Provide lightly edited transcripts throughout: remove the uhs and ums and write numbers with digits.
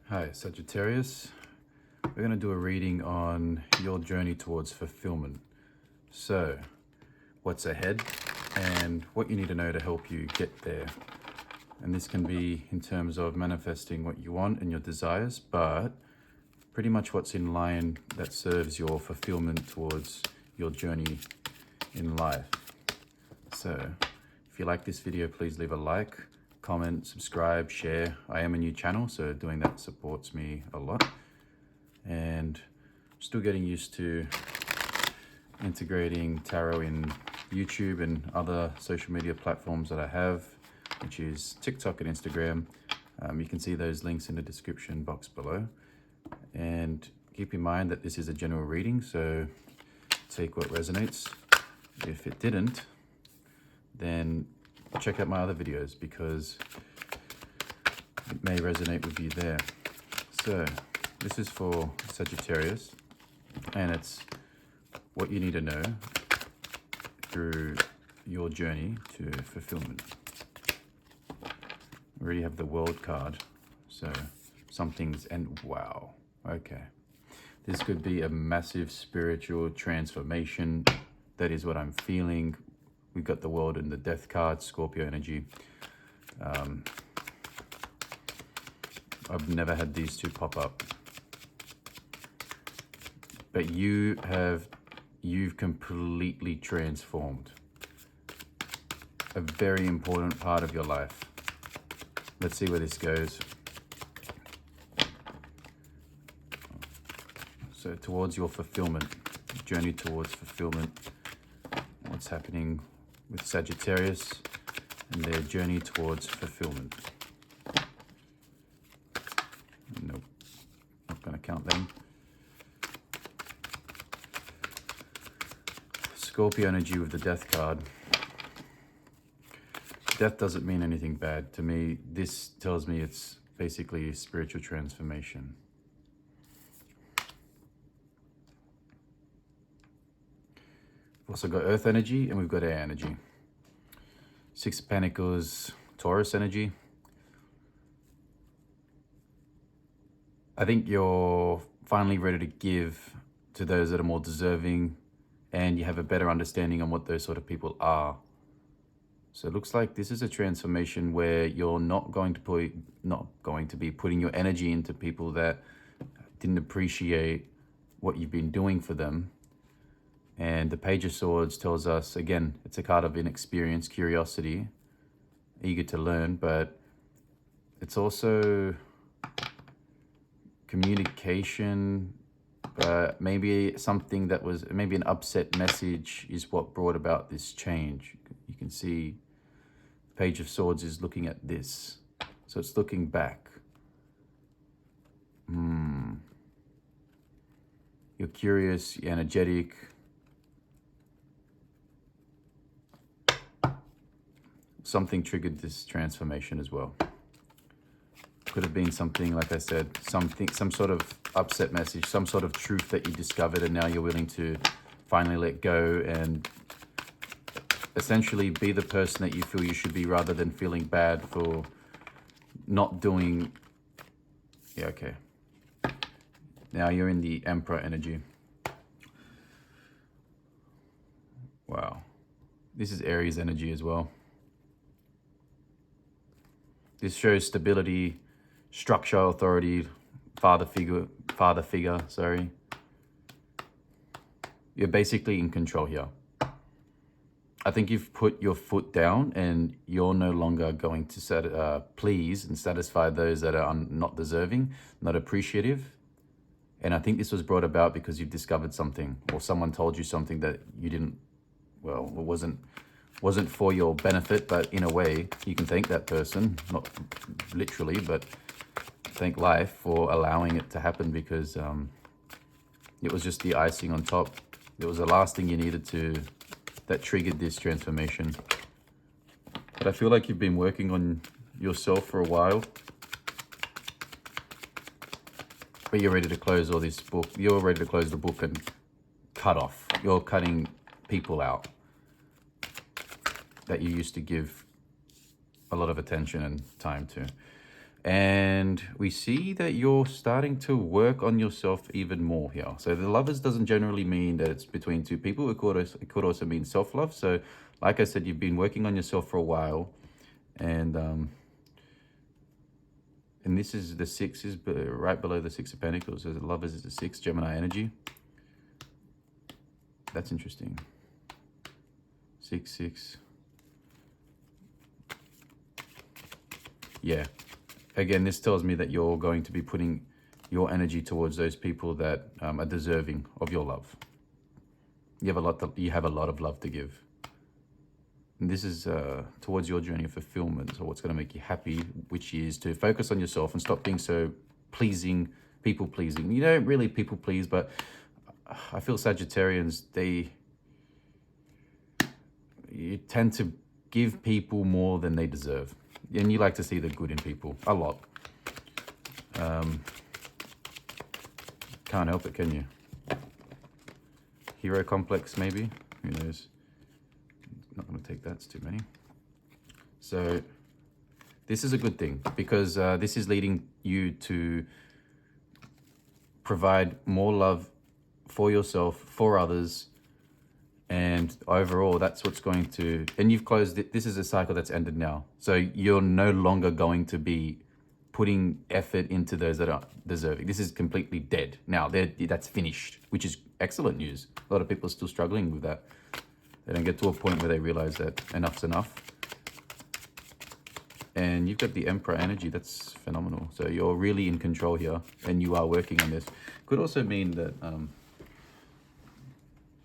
Hi, Sagittarius. We're going to do a reading on your journey towards fulfillment. So, what's ahead and what you need to know to help you get there. And this can be in terms of manifesting what you want and your desires, but pretty much what's in line that serves your fulfillment towards your journey in life. So, if you like this video, please leave a like, comment, subscribe, share. I am a new channel, so doing that supports me a lot. And still getting used to integrating tarot in YouTube and other social media platforms that I have, which is TikTok and Instagram. You can see those links in the description box below. And keep in mind that this is a general reading, so take what resonates. If it didn't, then check out my other videos because it may resonate with you there. So this is for Sagittarius, and it's what you need to know through your journey to fulfillment. We already have the World card, so and wow, okay. This could be a massive spiritual transformation. That is what I'm feeling. We've got the World and the Death card, Scorpio energy. I've never had these two pop up. But you've completely transformed a very important part of your life. Let's see where this goes. So towards your fulfillment, journey towards fulfillment. What's happening with Sagittarius and their journey towards fulfillment. Nope, not going to count them. Scorpio energy with the Death card. Death doesn't mean anything bad. To me, this tells me it's basically a spiritual transformation. We've also got Earth energy and we've got air energy. Six of Pentacles, Taurus energy. I think you're finally ready to give to those that are more deserving, and you have a better understanding on what those sort of people are. So it looks like this is a transformation where you're not going to be putting your energy into people that didn't appreciate what you've been doing for them. And the Page of Swords tells us, again, it's a card of inexperience, curiosity, eager to learn, but it's also communication, but maybe something that was, maybe an upset message is what brought about this change. You can see the Page of Swords is looking at this. So it's looking back. You're curious, you're energetic. Something triggered this transformation as well. Could have been something, like I said, some sort of upset message, some sort of truth that you discovered, and now you're willing to finally let go and essentially be the person that you feel you should be, rather than feeling bad for not doing. Yeah, okay. Now you're in the Emperor energy. Wow. This is Aries energy as well. This shows stability, structure, authority, father figure, sorry. You're basically in control here. I think you've put your foot down and you're no longer going to please and satisfy those that are not deserving, not appreciative. And I think this was brought about because you've discovered something, or someone told you something that you didn't, well, it wasn't for your benefit, but in a way you can thank that person, not literally, but thank life for allowing it to happen, because it was just the icing on top. It was the last thing you needed that triggered this transformation. But I feel like you've been working on yourself for a while, but you're ready to close all this book. You're ready to close the book and cut off. You're cutting people out that you used to give a lot of attention and time to. And we see that you're starting to work on yourself even more here. So the lovers doesn't generally mean that it's between two people. It could also mean self-love. So like I said, you've been working on yourself for a while, and this is the six is right below the Six of Pentacles. So the lovers is the six, Gemini energy. That's interesting. 6, 6. Yeah. Again, this tells me that you're going to be putting your energy towards those people that are deserving of your love. You have a lot of love to give. And this is towards your journey of fulfillment, so what's going to make you happy, which is to focus on yourself and stop being so pleasing, people pleasing. You don't really people please, but I feel Sagittarians, you tend to give people more than they deserve. And you like to see the good in people a lot. Can't help it, can you? Hero complex, maybe? Who knows? Not going to take that, it's too many. So this is a good thing, because this is leading you to provide more love for yourself, for others, and overall that's what's going to, and you've closed it. This is a cycle that's ended now, so you're no longer going to be putting effort into those that are deserving. This is completely dead now. That's finished, which is excellent news. A lot of people are still struggling with that. They don't get to a point where they realize that enough's enough. And you've got the Emperor energy. That's phenomenal. So you're really in control here, and you are working on this. Could also mean that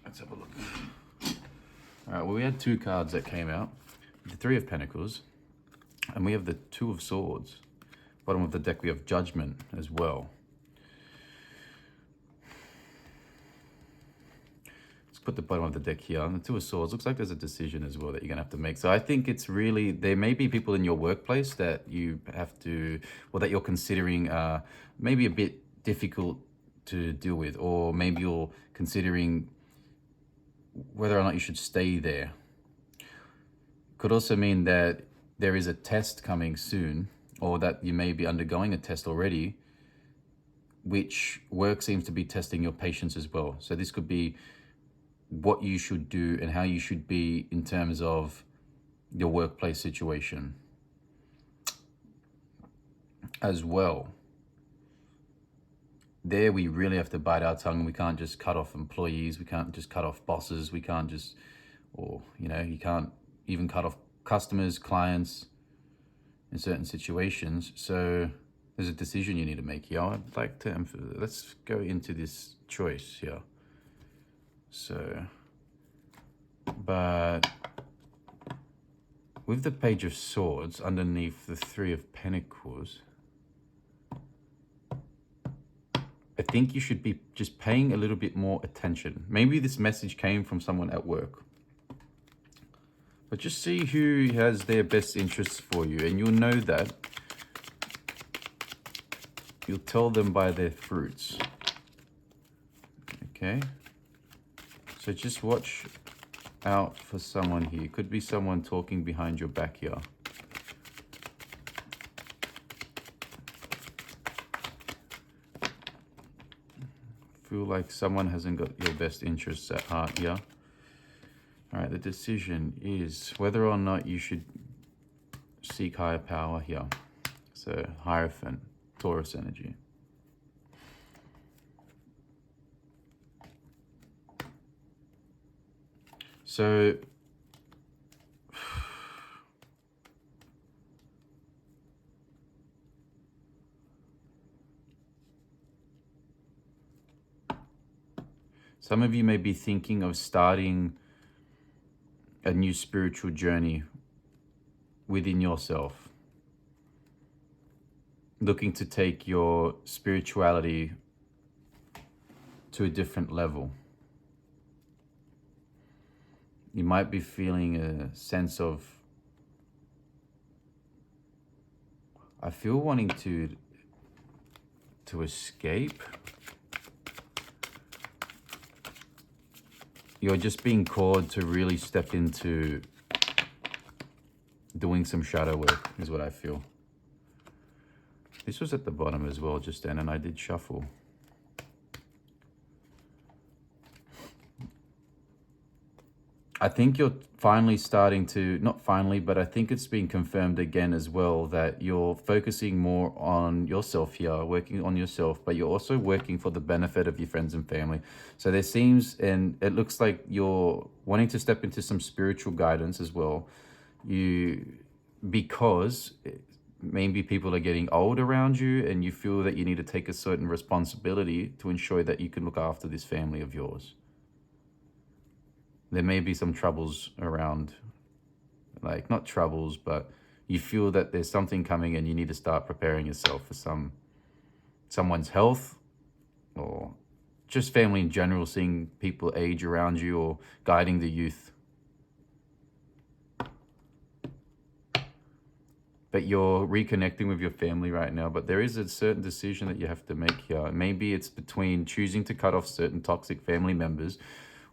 let's have a look. All right, well, we had two cards that came out. The Three of Pentacles, and we have the Two of Swords. Bottom of the deck, we have Judgment as well. Let's put the bottom of the deck here. And the Two of Swords, looks like there's a decision as well that you're going to have to make. So I think it's really, there may be people in your workplace that you have to, or that you're considering maybe a bit difficult to deal with, or maybe you're considering whether or not you should stay there. Could also mean that there is a test coming soon, or that you may be undergoing a test already, which work seems to be testing your patience as well. So this could be what you should do and how you should be in terms of your workplace situation as well. There we really have to bite our tongue. We can't just cut off employees. We can't just cut off bosses. We can't just, or, you know, you can't even cut off customers, clients in certain situations. So there's a decision you need to make here. I'd like to, let's go into this choice here. So, but with the Page of Swords underneath the Three of Pentacles, I think you should be just paying a little bit more attention. Maybe this message came from someone at work. But just see who has their best interests for you, and you'll know that. You'll tell them by their fruits. Okay? So just watch out for someone here. Could be someone talking behind your back here. Feel like someone hasn't got your best interests at heart here. All right, the decision is whether or not you should seek higher power here. So Hierophant, Taurus energy. So some of you may be thinking of starting a new spiritual journey within yourself, looking to take your spirituality to a different level. You might be feeling a sense of, I feel wanting to escape. You're just being called to really step into doing some shadow work, is what I feel. This was at the bottom as well just then, and I did shuffle. I think you're finally starting to, not finally, but I think it's been confirmed again as well that you're focusing more on yourself here, working on yourself, but you're also working for the benefit of your friends and family. So there seems, and it looks like you're wanting to step into some spiritual guidance as well. Because maybe people are getting old around you and you feel that you need to take a certain responsibility to ensure that you can look after this family of yours. There may be some troubles around, like not troubles, but you feel that there's something coming and you need to start preparing yourself for someone's health, or just family in general, seeing people age around you or guiding the youth. But you're reconnecting with your family right now, but there is a certain decision that you have to make here. Maybe it's between choosing to cut off certain toxic family members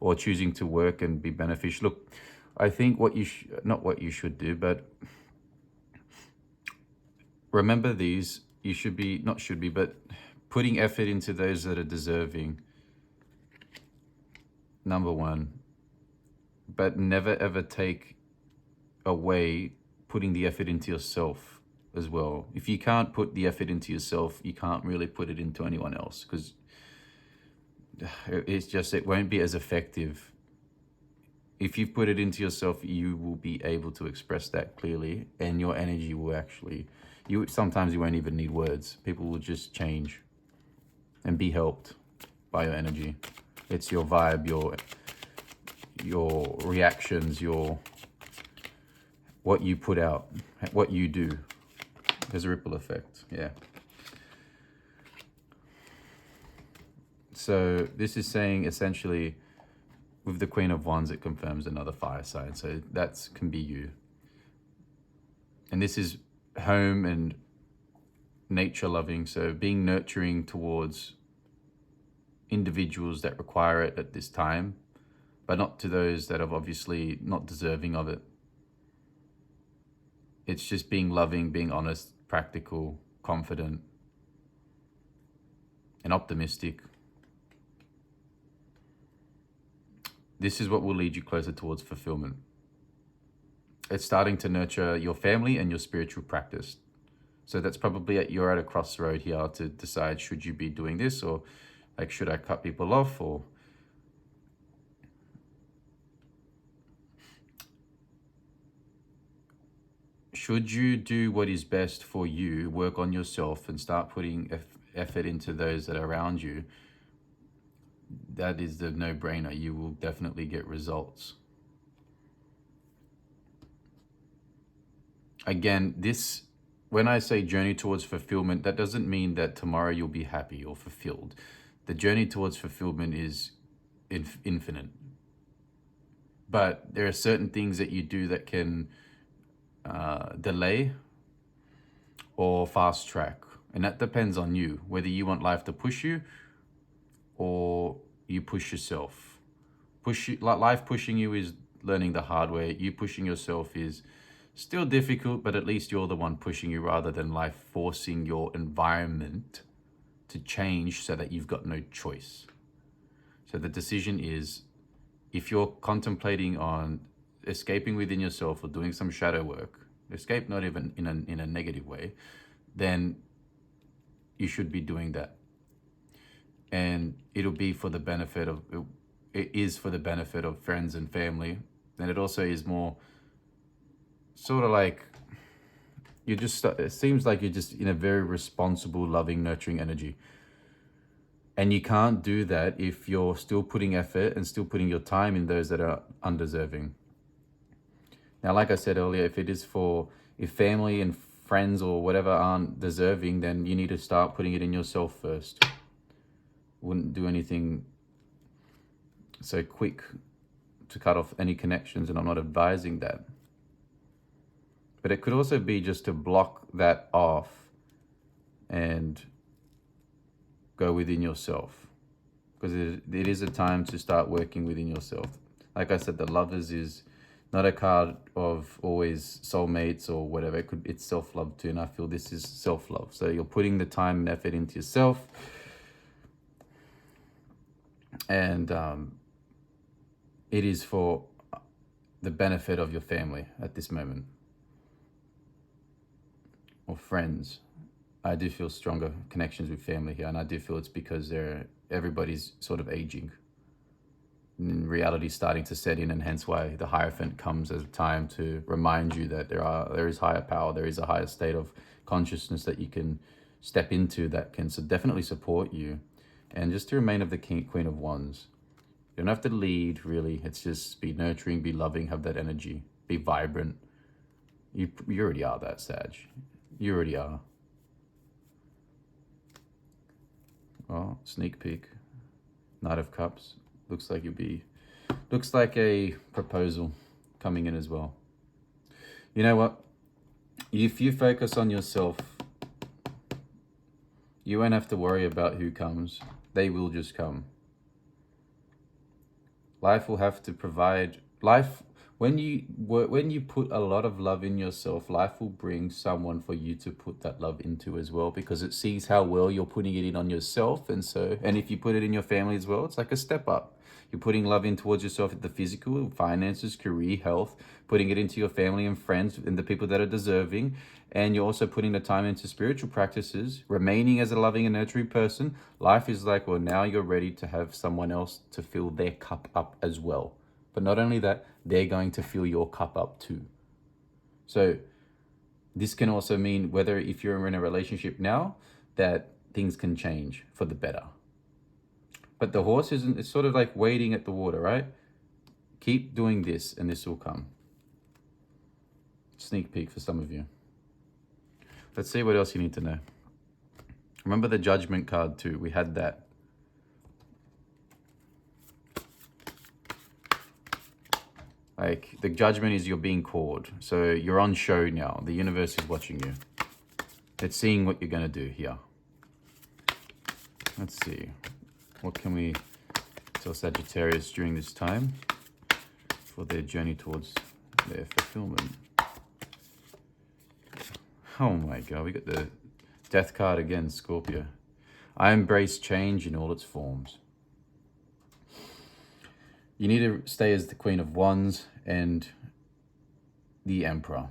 or choosing to work and be beneficial. Look, I think what you not what you should do, but remember these, you should be, not should be, but putting effort into those that are deserving, number one, but never ever take away putting the effort into yourself as well. If you can't put the effort into yourself, you can't really put it into anyone else, because it's just, it won't be as effective. If you put it into yourself, you will be able to express that clearly, and your energy will actually, sometimes you won't even need words. People will just change and be helped by your energy. It's your vibe, your reactions, what you put out, what you do. There's a ripple effect, yeah. So this is saying essentially, with the Queen of Wands, it confirms another fire sign. So that can be you. And this is home and nature loving. So being nurturing towards individuals that require it at this time, but not to those that are obviously not deserving of it. It's just being loving, being honest, practical, confident, and optimistic. This is what will lead you closer towards fulfillment. It's starting to nurture your family and your spiritual practice. So that's probably you're at a crossroad here to decide, should you be doing this, or like, should I cut people off, or should you do what is best for you, work on yourself and start putting effort into those that are around you? That is the no-brainer. You will definitely get results. Again, when I say journey towards fulfillment, that doesn't mean that tomorrow you'll be happy or fulfilled. The journey towards fulfillment is infinite. But there are certain things that you do that can delay or fast track. And that depends on you, whether you want life to push you or you push yourself. Life pushing you is learning the hard way. You pushing yourself is still difficult, but at least you're the one pushing you, rather than life forcing your environment to change so that you've got no choice. So the decision is, if you're contemplating on escaping within yourself or doing some shadow work, escape not even in a negative way, then you should be doing that. And it'll be for the benefit of, it is for the benefit of friends and family. And it also is more sort of like, it seems like you're just in a very responsible, loving, nurturing energy. And you can't do that if you're still putting effort and still putting your time in those that are undeserving. Now, like I said earlier, if family and friends or whatever aren't deserving, then you need to start putting it in yourself first. Wouldn't do anything so quick to cut off any connections, and I'm not advising that. But it could also be just to block that off and go within yourself, because it is a time to start working within yourself. Like I said, the Lovers is Not a card of always soulmates or whatever. It's self-love too, and I feel this is self-love. So you're putting the time and effort into yourself, and it is for the benefit of your family at this moment, or friends. I do feel stronger connections with family here, and I do feel it's because everybody's sort of aging. And reality starting to set in, and hence why the Hierophant comes as a time to remind you that there is higher power, there is a higher state of consciousness that you can step into that can definitely support you. And just to remain of the Queen of Wands. You don't have to lead, really. It's just be nurturing, be loving, have that energy, be vibrant. You already are that, Sag. You already are. Well, sneak peek. Knight of Cups. Looks like a proposal coming in as well. You know what? If you focus on yourself, you won't have to worry about who comes. They will just come. Life will have to provide. When you put a lot of love in yourself, life will bring someone for you to put that love into as well, because it sees how well you're putting it in on yourself. And if you put it in your family as well, it's like a step up. You're putting love in towards yourself, the physical, finances, career, health, putting it into your family and friends and the people that are deserving. And you're also putting the time into spiritual practices, remaining as a loving and nurturing person. Life is like, well, now you're ready to have someone else to fill their cup up as well. But not only that, they're going to fill your cup up too. So this can also mean whether if you're in a relationship now, that things can change for the better. But the horse it's sort of like wading at the water, right? Keep doing this and this will come. Sneak peek for some of you. Let's see what else you need to know. Remember the Judgment card too. We had that. Like, the Judgment is you're being called. So you're on show now. The universe is watching you. It's seeing what you're going to do here. Let's see. What can we tell Sagittarius during this time for their journey towards their fulfillment? Oh my God, we got the Death card again, Scorpio. I embrace change in all its forms. You need to stay as the Queen of Wands and the Emperor.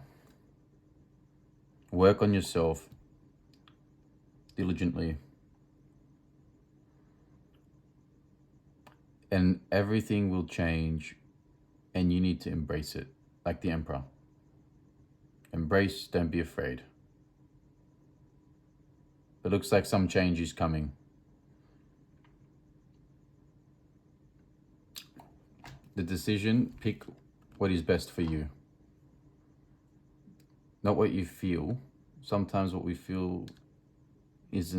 Work on yourself diligently. And everything will change, and you need to embrace it, like the Emperor. Embrace, don't be afraid. It looks like some change is coming. The decision, pick what is best for you. Not what you feel. Sometimes what we feel is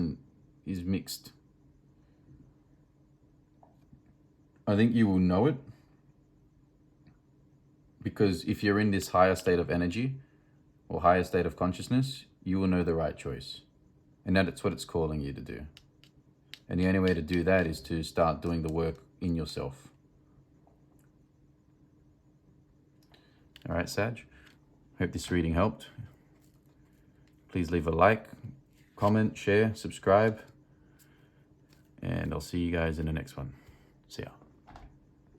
mixed. I think you will know it, because if you're in this higher state of energy or higher state of consciousness, you will know the right choice. And that's what it's calling you to do. And the only way to do that is to start doing the work in yourself. All right, Sag. Hope this reading helped. Please leave a like, comment, share, subscribe. And I'll see you guys in the next one. See ya.